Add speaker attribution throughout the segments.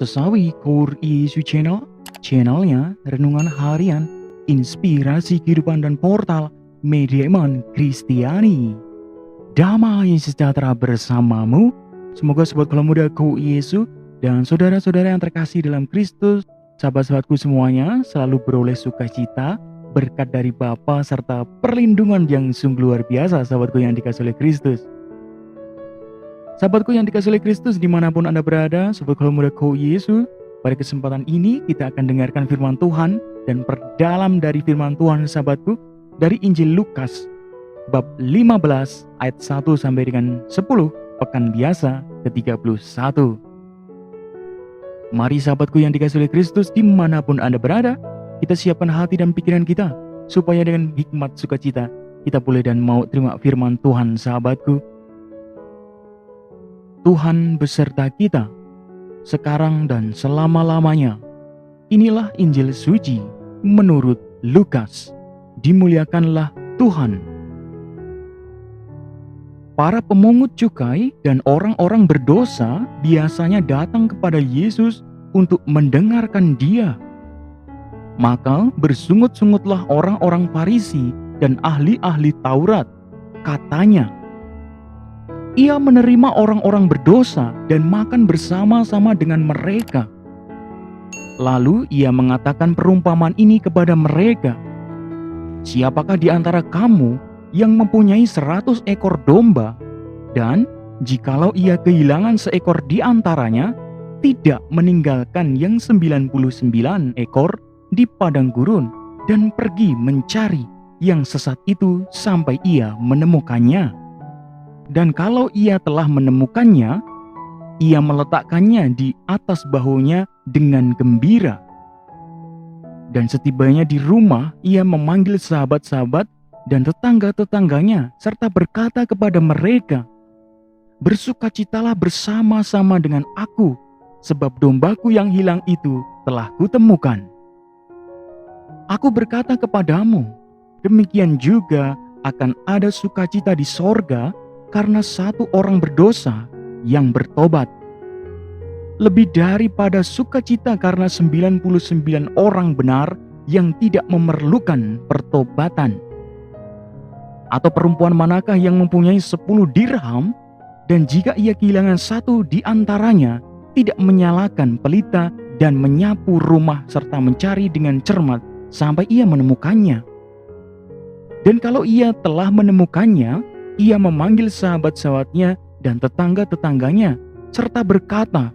Speaker 1: Sesawi Core Isu channelnya renungan harian, inspirasi kehidupan dan portal media iman Kristiani. Damai sejahtera bersamamu. Semoga sobat kalau muda Core Yesus dan saudara-saudara yang terkasih dalam Kristus, sahabat-sahabatku semuanya selalu beroleh sukacita, berkat dari Bapa serta perlindungan yang sungguh luar biasa, sahabatku yang dikasihi oleh Kristus. Sahabatku yang dikasihi oleh Kristus dimanapun Anda berada, sobat kalau muda Core Yesus, pada kesempatan ini kita akan dengarkan firman Tuhan dan perdalam dari firman Tuhan, sahabatku, dari Injil Lukas bab 15 ayat 1 sampai dengan 10, pekan biasa ke-31. Mari sahabatku yang dikasihi oleh Kristus dimanapun Anda berada, kita siapkan hati dan pikiran kita, supaya dengan hikmat sukacita kita boleh dan mau terima firman Tuhan, sahabatku. Tuhan beserta kita, sekarang dan selama-lamanya. Inilah Injil suci menurut Lukas. Dimuliakanlah Tuhan. Para pemungut cukai dan orang-orang berdosa biasanya datang kepada Yesus untuk mendengarkan Dia. Maka bersungut-sungutlah orang-orang Farisi dan ahli-ahli Taurat. Katanya, Ia menerima orang-orang berdosa dan makan bersama-sama dengan mereka. Lalu ia mengatakan perumpamaan ini kepada mereka. Siapakah di antara kamu yang mempunyai 100 ekor domba, dan jikalau ia kehilangan seekor di antaranya, tidak meninggalkan yang 99 ekor di padang gurun dan pergi mencari yang sesat itu sampai ia menemukannya? Dan kalau ia telah menemukannya, ia meletakkannya di atas bahunya dengan gembira. Dan setibanya di rumah, ia memanggil sahabat-sahabat dan tetangga-tetangganya, serta berkata kepada mereka, "Bersukacitalah bersama-sama dengan aku, sebab dombaku yang hilang itu telah kutemukan." Aku berkata kepadamu, demikian juga akan ada sukacita di sorga karena satu orang berdosa yang bertobat, lebih daripada sukacita karena 99 orang benar yang tidak memerlukan pertobatan. Atau perempuan manakah yang mempunyai 10 dirham, dan jika ia kehilangan satu di antaranya, tidak menyalakan pelita dan menyapu rumah serta mencari dengan cermat sampai ia menemukannya? Dan kalau ia telah menemukannya, ia memanggil sahabat-sahabatnya dan tetangga-tetangganya, serta berkata,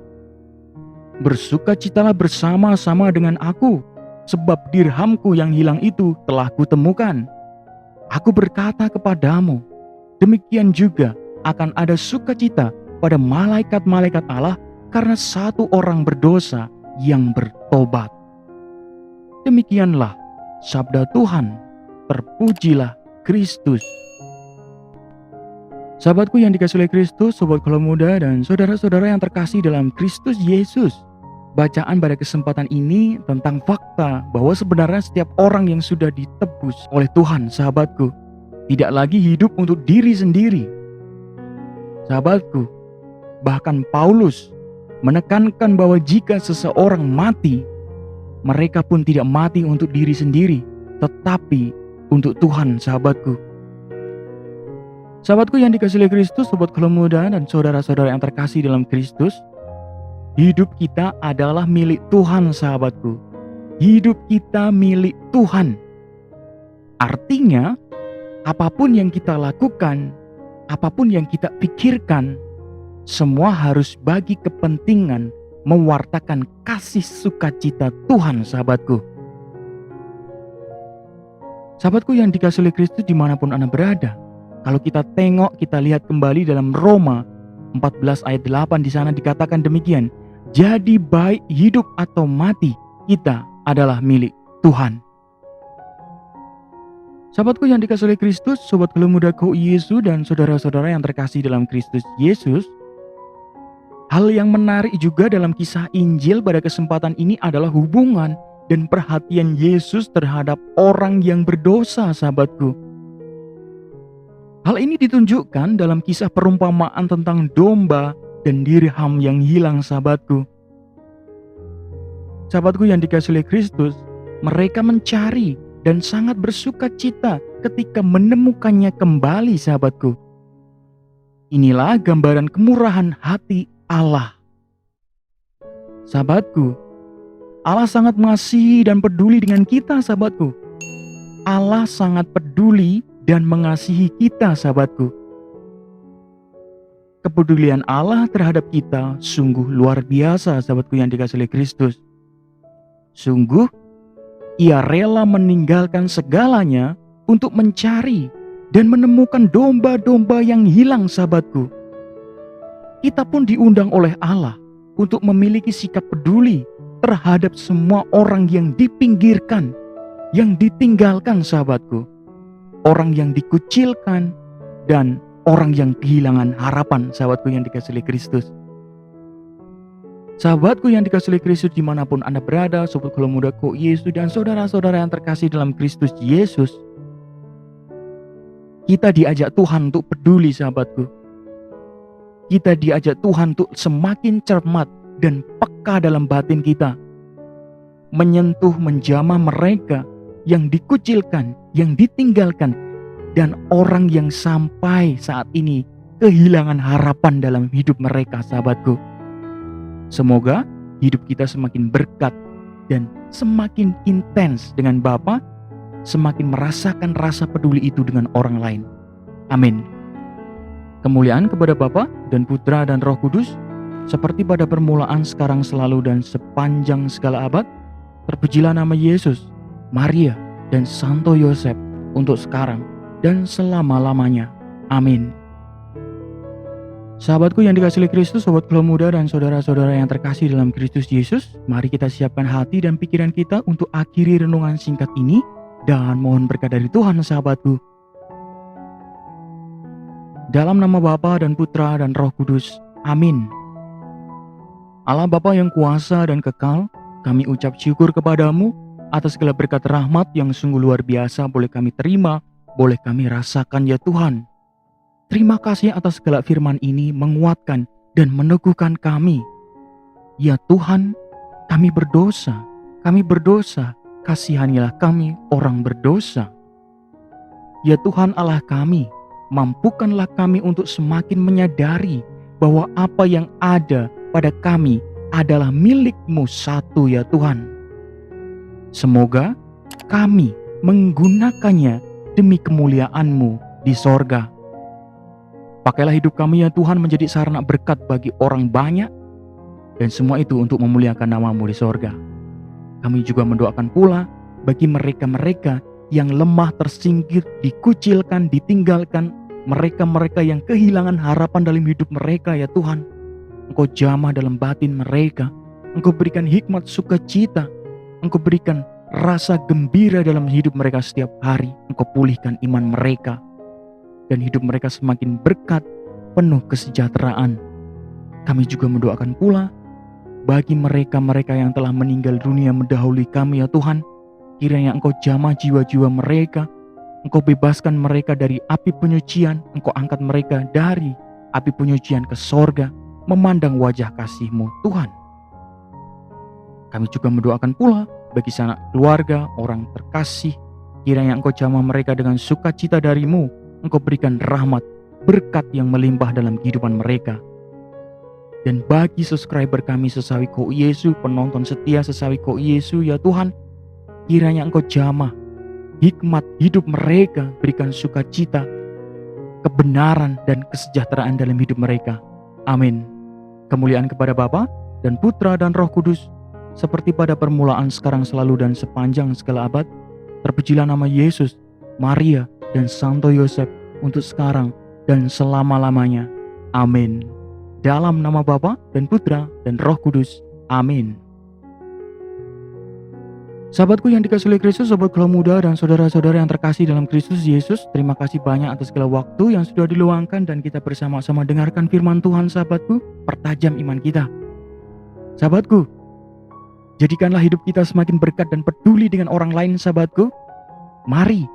Speaker 1: "Bersukacitalah bersama-sama dengan aku, sebab dirhamku yang hilang itu telah kutemukan." Aku berkata kepadamu, demikian juga akan ada sukacita pada malaikat-malaikat Allah karena satu orang berdosa yang bertobat. Demikianlah sabda Tuhan. Terpujilah Kristus. Sahabatku yang dikasihi oleh Kristus, sobat kalau muda dan saudara-saudara yang terkasih dalam Kristus Yesus. Bacaan pada kesempatan ini tentang fakta bahwa sebenarnya setiap orang yang sudah ditebus oleh Tuhan, sahabatku, tidak lagi hidup untuk diri sendiri. Sahabatku, bahkan Paulus menekankan bahwa jika seseorang mati, mereka pun tidak mati untuk diri sendiri, tetapi untuk Tuhan, sahabatku. Sahabatku yang dikasihi oleh Kristus, sobat kalau muda dan saudara-saudara yang terkasih dalam Kristus, hidup kita adalah milik Tuhan, sahabatku. Hidup kita milik Tuhan. Artinya, apapun yang kita lakukan, apapun yang kita pikirkan, semua harus bagi kepentingan mewartakan kasih sukacita Tuhan, sahabatku. Sahabatku yang dikasihi oleh Kristus dimanapun Anda berada, kalau kita tengok, kita lihat kembali dalam Roma 14 ayat 8, di sana dikatakan demikian, "Jadi baik hidup atau mati, kita adalah milik Tuhan." Sahabatku yang dikasihi oleh Kristus, sobat kalau muda Core Yesus dan saudara-saudara yang terkasih dalam Kristus Yesus, hal yang menarik juga dalam kisah Injil pada kesempatan ini adalah hubungan dan perhatian Yesus terhadap orang yang berdosa, sahabatku. Hal ini ditunjukkan dalam kisah perumpamaan tentang domba dan dirham yang hilang, sahabatku. Sahabatku yang dikasihi oleh Kristus, mereka mencari dan sangat bersuka cita ketika menemukannya kembali, sahabatku. Inilah gambaran kemurahan hati Allah. Sahabatku, Allah sangat mengasihi dan peduli dengan kita, sahabatku. Allah sangat peduli dan mengasihi kita, sahabatku. Kepedulian Allah terhadap kita sungguh luar biasa, sahabatku yang dikasihi oleh Kristus. Sungguh, Ia rela meninggalkan segalanya untuk mencari dan menemukan domba-domba yang hilang, sahabatku. Kita pun diundang oleh Allah untuk memiliki sikap peduli terhadap semua orang yang dipinggirkan, yang ditinggalkan, sahabatku. Orang yang dikucilkan dan orang yang kehilangan harapan, sahabatku yang dikasihi oleh Kristus. Sahabatku yang dikasihi oleh Kristus dimanapun Anda berada, Sobat Kalau Muda Ko Yesus dan saudara-saudara yang terkasih dalam Kristus Yesus, kita diajak Tuhan untuk peduli, sahabatku. Kita diajak Tuhan untuk semakin cermat dan peka dalam batin kita, menyentuh, menjamah mereka yang dikucilkan, yang ditinggalkan, dan orang yang sampai saat ini kehilangan harapan dalam hidup mereka, sahabatku. Semoga hidup kita semakin berkat dan semakin intens dengan Bapa, semakin merasakan rasa peduli itu dengan orang lain. Amin. Kemuliaan kepada Bapa dan Putra dan Roh Kudus, seperti pada permulaan, sekarang, selalu, dan sepanjang segala abad. Terpujilah nama Yesus, Maria, dan Santo Yosef untuk sekarang dan selama-lamanya. Amin. Sahabatku yang dikasihi oleh Kristus, Sobat Kalau Muda dan saudara-saudara yang terkasih dalam Kristus Yesus, mari kita siapkan hati dan pikiran kita untuk akhiri renungan singkat ini dan mohon berkat dari Tuhan, sahabatku. Dalam nama Bapa dan Putra dan Roh Kudus. Amin. Allah Bapa yang kuasa dan kekal, kami ucap syukur kepadamu atas segala berkat rahmat yang sungguh luar biasa boleh kami terima, boleh kami rasakan, ya Tuhan. Terima kasih atas segala firman ini menguatkan dan meneguhkan kami. Ya Tuhan, kami berdosa, kasihanilah kami orang berdosa. Ya Tuhan Allah kami, mampukanlah kami untuk semakin menyadari bahwa apa yang ada pada kami adalah milik-Mu satu, ya Tuhan. Semoga kami menggunakannya demi kemuliaan-Mu di sorga. Pakailah hidup kami, ya Tuhan, menjadi sarana berkat bagi orang banyak, dan semua itu untuk memuliakan nama-Mu di sorga. Kami juga mendoakan pula bagi mereka-mereka yang lemah, tersingkir, dikucilkan, ditinggalkan, mereka-mereka yang kehilangan harapan dalam hidup mereka, ya Tuhan. Engkau jamah dalam batin mereka, Engkau berikan hikmat sukacita, Engkau berikan rasa gembira dalam hidup mereka setiap hari. Engkau pulihkan iman mereka, dan hidup mereka semakin berkat, penuh kesejahteraan. Kami juga mendoakan pula bagi mereka-mereka yang telah meninggal dunia mendahului kami, ya Tuhan. Kiranya Engkau jamah jiwa-jiwa mereka, Engkau bebaskan mereka dari api penyucian, Engkau angkat mereka dari api penyucian ke sorga, memandang wajah kasih-Mu, Tuhan. Kami juga mendoakan pula bagi sanak keluarga, orang terkasih, kiranya Engkau jamah mereka dengan sukacita dari-Mu. Engkau berikan rahmat, berkat yang melimpah dalam kehidupan mereka. Dan bagi subscriber kami Sesawi Ko Yesus, penonton setia Sesawi Ko Yesus, ya Tuhan, kiranya Engkau jamah hikmat hidup mereka, berikan sukacita, kebenaran, dan kesejahteraan dalam hidup mereka. Amin. Kemuliaan kepada Bapa dan Putra dan Roh Kudus, seperti pada permulaan, sekarang, selalu, dan sepanjang segala abad. Terpujilah nama Yesus, Maria, dan Santo Yosef untuk sekarang dan selama-lamanya. Amin. Dalam nama Bapa dan Putra dan Roh Kudus. Amin. Sahabatku yang dikasihi oleh Kristus, Sobat Kalau Muda dan saudara-saudara yang terkasih dalam Kristus Yesus, terima kasih banyak atas segala waktu yang sudah diluangkan dan kita bersama-sama dengarkan firman Tuhan, sahabatku. Pertajam iman kita. Sahabatku, jadikanlah hidup kita semakin berkat dan peduli dengan orang lain, sahabatku. Mari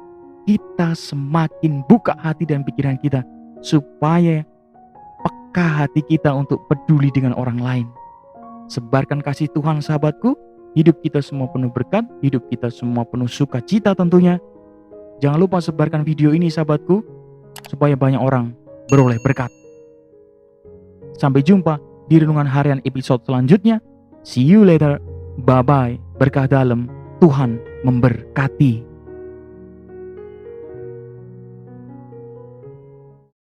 Speaker 1: kita semakin buka hati dan pikiran kita supaya peka hati kita untuk peduli dengan orang lain. Sebarkan kasih Tuhan, sahabatku, hidup kita semua penuh berkat, hidup kita semua penuh sukacita tentunya. Jangan lupa sebarkan video ini sahabatku, supaya banyak orang beroleh berkat. Sampai jumpa di renungan harian episode selanjutnya. See you later. Bye-bye. Berkah dalam. Tuhan memberkati.